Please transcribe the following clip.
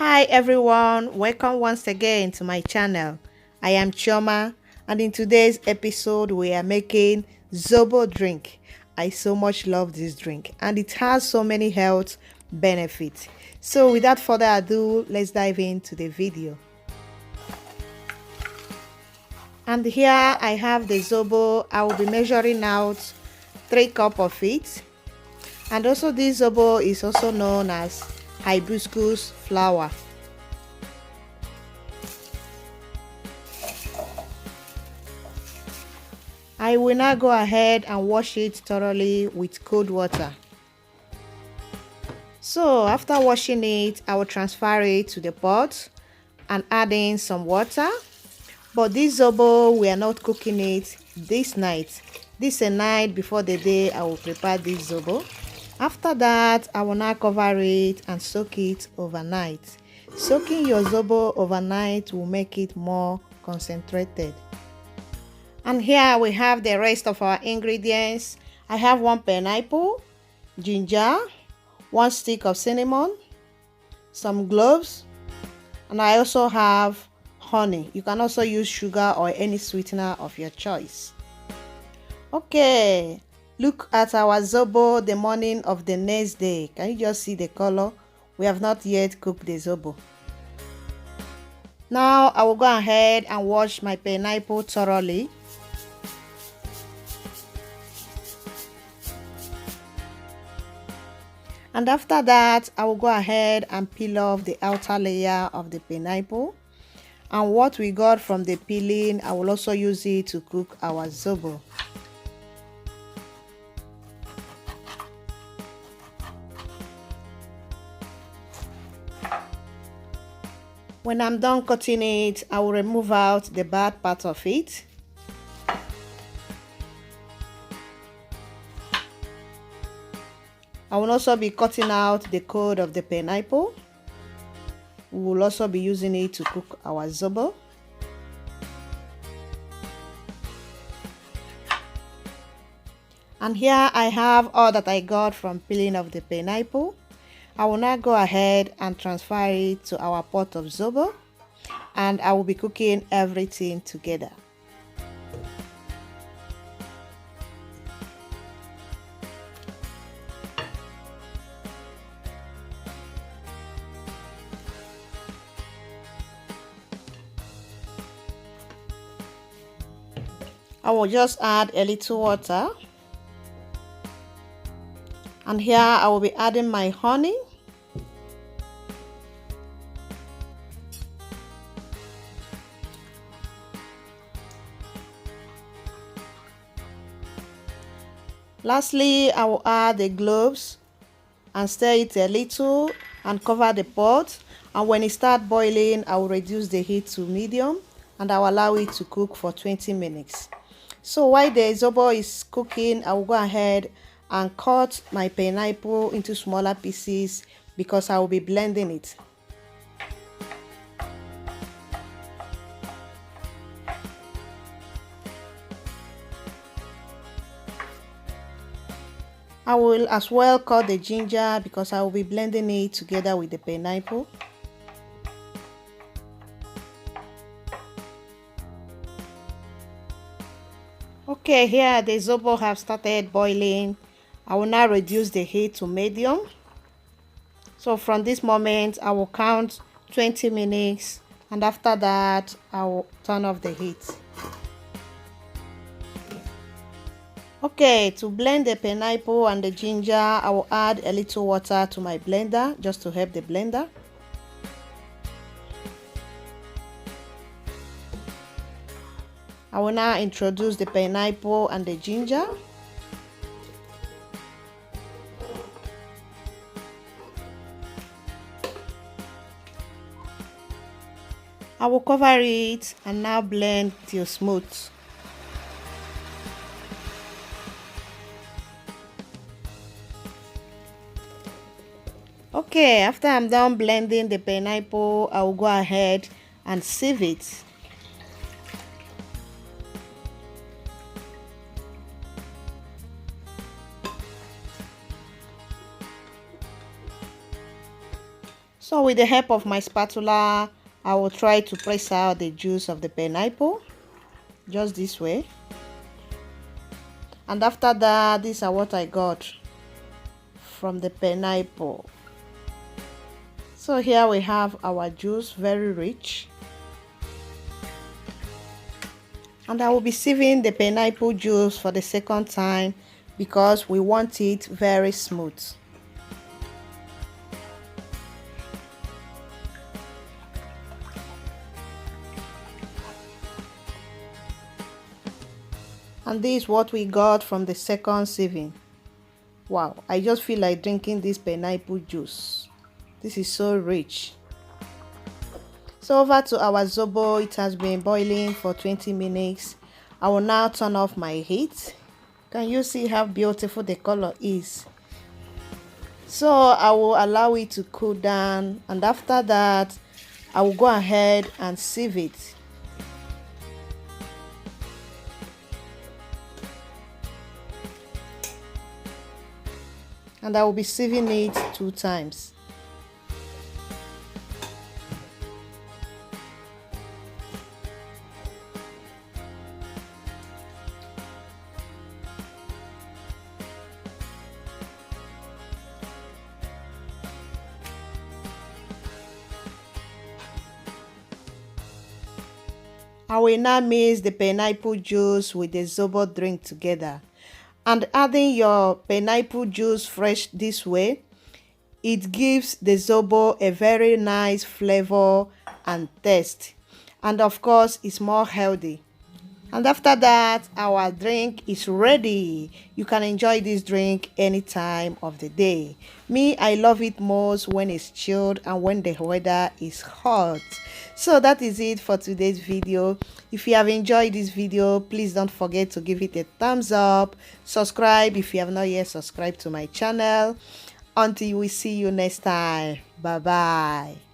Hi everyone, welcome once again to my channel. I am Choma, and in today's episode we are making Zobo drink. I so much love this drink and it has so many health benefits. So without further ado, let's dive into the video. And here I have the Zobo. I will be measuring out 3 cups of it. And also this Zobo is also known as hibiscus flower. I will now go ahead and wash it thoroughly with cold water. So after washing it, I will transfer it to the pot and add in some water. But this Zobo, we are not cooking it this night. This is a night before the day I will prepare this Zobo. After that, I will now cover it and soak it overnight. Soaking your Zobo overnight will make it more concentrated. And here we have the rest of our ingredients. I have 1 pineapple, ginger, 1 stick of cinnamon, some cloves, and I also have honey. You can also use sugar or any sweetener of your choice. Okay, look at our Zobo the morning of the next day. Can you just see the color? We have not yet cooked the Zobo. Now I will go ahead and wash my pineapple thoroughly. And after that, I will go ahead and peel off the outer layer of the pineapple. And what we got from the peeling, I will also use it to cook our Zobo. When I'm done cutting it, I will remove out the bad part of it. I will also be cutting out the core of the pineapple. We will also be using it to cook our Zobo. And here I have all that I got from peeling of the pineapple. I will now go ahead and transfer it to our pot of Zobo, and I will be cooking everything together. I will just add a little water, and here I will be adding my honey. Lastly, I will add the cloves and stir it a little and cover the pot, and when it starts boiling, I will reduce the heat to medium and I will allow it to cook for 20 minutes. So while the Zobo is cooking, I will go ahead and cut my pineapple into smaller pieces because I will be blending it. I will as well cut the ginger because I will be blending it together with the pineapple. Okay, here the Zobo have started boiling. I will now reduce the heat to medium. So from this moment, I will count 20 minutes, and after that, I will turn off the heat. Okay, to blend the pineapple and the ginger, I will add a little water to my blender just to help the blender. I will now introduce the pineapple and the ginger. I will cover it and now blend till smooth. Okay, after I'm done blending the pineapple, I will go ahead and sieve it. So with the help of my spatula, I will try to press out the juice of the pineapple, just this way. And after that, these are what I got from the pineapple. So here we have our juice, very rich. And I will be sieving the pineapple juice for the second time because we want it very smooth. And this is what we got from the second sieving. Wow, I just feel like drinking this pineapple juice. This is so rich. So over to our zobo. It has been boiling for 20 minutes. I will now turn off my heat. Can you see how beautiful the color is? So I will allow it to cool down, and after that I will go ahead and sieve it. And I will be sieving it 2 times. I will now mix the pineapple juice with the zobo drink together. And adding your pineapple juice fresh this way, it gives the zobo a very nice flavor and taste. And of course, it's more healthy. And after that, our drink is ready. You can enjoy this drink any time of the day. Me, I love it most when it's chilled and when the weather is hot. So that is it for today's video. If you have enjoyed this video, please don't forget to give it a thumbs up. Subscribe if you have not yet subscribed to my channel. Until we see you next time. Bye bye.